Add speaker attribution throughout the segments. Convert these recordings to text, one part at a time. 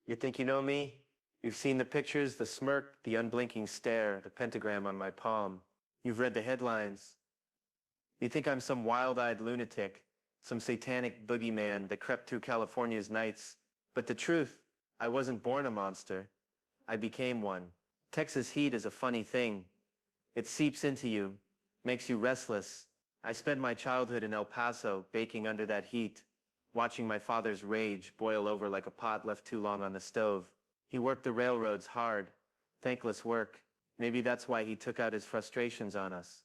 Speaker 1: You think you know me? You've seen the pictures, the smirk, the unblinking stare, the pentagram on my palm. You've read the headlines. You think I'm some wild-eyed lunatic, some satanic boogeyman that crept through California's nights. But the truth, I wasn't born a monster. I became one. Texas heat is a funny thing. It seeps into you, makes you restless. I spent my childhood in El Paso, baking under that heat, watching my father's rage boil over like a pot left too long on the stove. He worked the railroads hard, thankless work. Maybe that's why he took out his frustrations on us.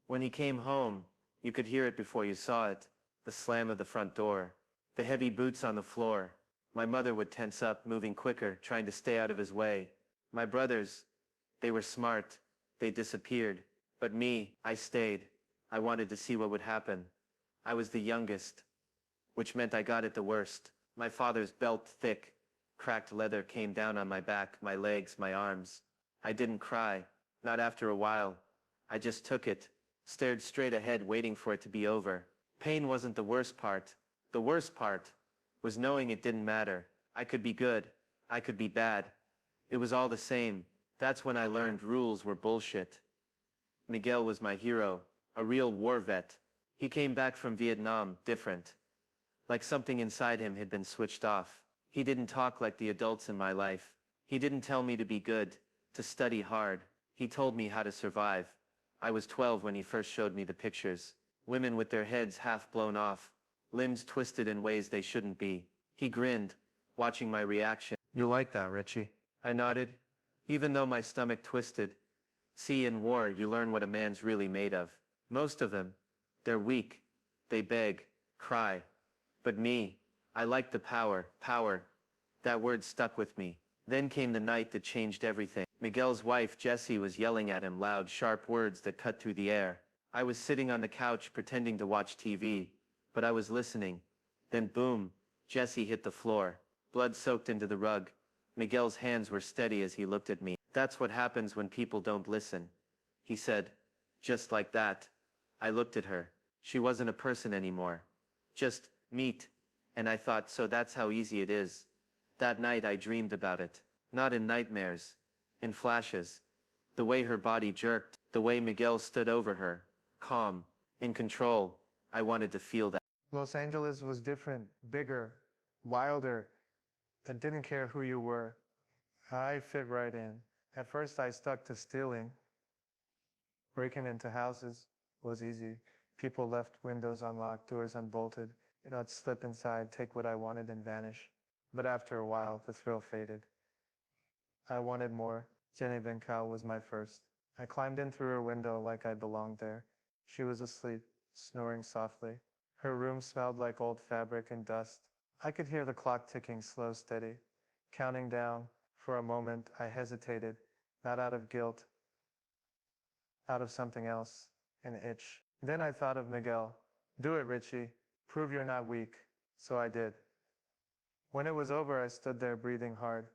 Speaker 1: When he came home, you could hear it before you saw it, the slam of the front door, the heavy boots on the floor. My mother would tense up, moving quicker, trying to stay out of his way. My brothers, they were smart. They disappeared. But me, I stayed. I wanted to see what would happen. I was the youngest, which meant I got it the worst. My father's belt thick, cracked leather came down on my back, my legs, my arms. I didn't cry, not after a while. I just took it, stared straight ahead waiting for it to be over. Pain wasn't the worst part. The worst part was knowing it didn't matter. I could be good. I could be bad. It was all the same. That's when I learned rules were bullshit. Miguel was my hero, a real war vet. He came back from Vietnam, different. Like something inside him had been switched off. He didn't talk like the adults in my life. He didn't tell me to be good, to study hard. He told me how to survive. I was 12 when he first showed me the pictures. Women with their heads half blown off, limbs twisted in ways they shouldn't be. He grinned, watching my reaction.
Speaker 2: You like that, Richie?
Speaker 1: I nodded, even though my stomach twisted. See, in war, you learn what a man's really made of. Most of them, they're weak. They beg, cry. But me, I liked the power, power. That word stuck with me. Then came the night that changed everything. Miguel's wife, Jessie, was yelling at him loud, sharp words that cut through the air. I was sitting on the couch pretending to watch TV, but I was listening. Then boom, Jessie hit the floor. Blood soaked into the rug. Miguel's hands were steady as he looked at me. That's what happens when people don't listen, he said. Just like that. I looked at her. She wasn't a person anymore. Just meat. And I thought, so that's how easy it is. That night I dreamed about it. Not in nightmares. In flashes. The way her body jerked. The way Miguel stood over her. Calm. In control. I wanted to feel that.
Speaker 2: Los Angeles was different, bigger, wilder, and didn't care who you were. I fit right in. At first I stuck to stealing. Breaking into houses was easy. People left windows unlocked, doors unbolted. I'd slip inside, take what I wanted, and vanish. But after a while, the thrill faded. I wanted more. Jenny Bencal was my first. I climbed in through her window like I belonged there. She was asleep, snoring softly. Her room smelled like old fabric and dust. I could hear the clock ticking slow, steady, counting down. For a moment, I hesitated, not out of guilt, out of something else, an itch. Then I thought of Miguel. Do it, Richie. Prove you're not weak. So I did. When it was over, I stood there breathing hard.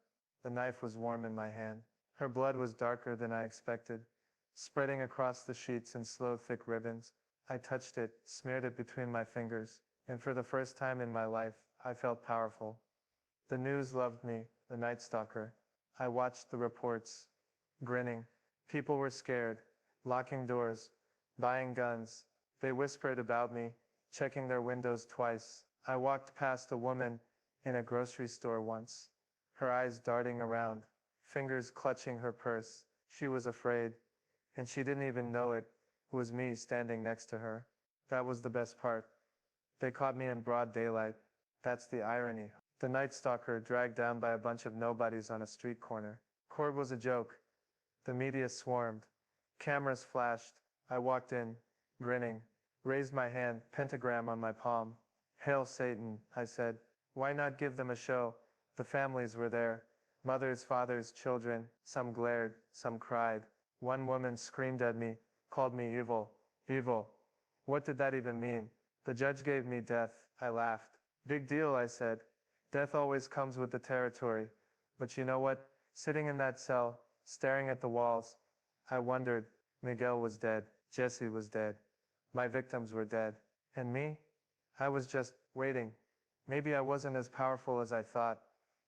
Speaker 2: The knife was warm in my hand. Her blood was darker than I expected, spreading across the sheets in slow, thick ribbons. I touched it, smeared it between my fingers, and for the first time in my life, I felt powerful. The news loved me, the Night Stalker. I watched the reports, grinning. People were scared, locking doors, buying guns. They whispered about me, checking their windows twice. I walked past a woman in a grocery store once, her eyes darting around, fingers clutching her purse. She was afraid, and she didn't even know it was me standing next to her. That was the best part. They caught me in broad daylight. That's the irony. The Night Stalker dragged down by a bunch of nobodies on a street corner. Court was a joke. The media swarmed. Cameras flashed. I walked in, grinning, raised my hand, pentagram on my palm. Hail Satan, I said. Why not give them a show? The families were there. Mothers, fathers, children. Some glared, some cried. One woman screamed at me, called me evil. Evil. What did that even mean? The judge gave me death. I laughed. Big deal, I said. Death always comes with the territory. But you know what? Sitting in that cell, staring at the walls, I wondered. Miguel was dead. Jessie was dead. My victims were dead. And me? I was just waiting. Maybe I wasn't as powerful as I thought.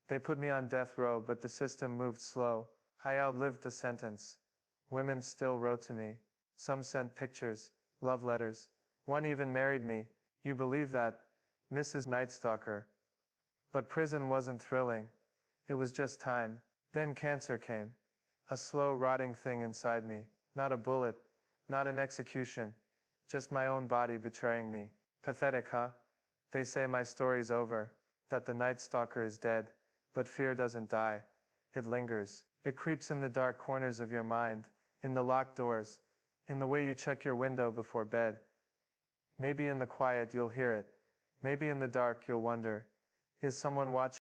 Speaker 2: They put me on death row, but the system moved slow. I outlived the sentence. Women still wrote to me. Some sent pictures, love letters. One even married me. You believe that, Mrs. Night Stalker? But prison wasn't thrilling. It was just time. Then cancer came. A slow, rotting thing inside me. Not a bullet, not an execution. Just my own body betraying me. Pathetic, huh? They say my story's over, that the Night Stalker is dead. But fear doesn't die. It lingers. It creeps in the dark corners of your mind, in the locked doors, in the way you check your window before bed. Maybe in the quiet you'll hear it. Maybe in the dark you'll wonder, is someone watching?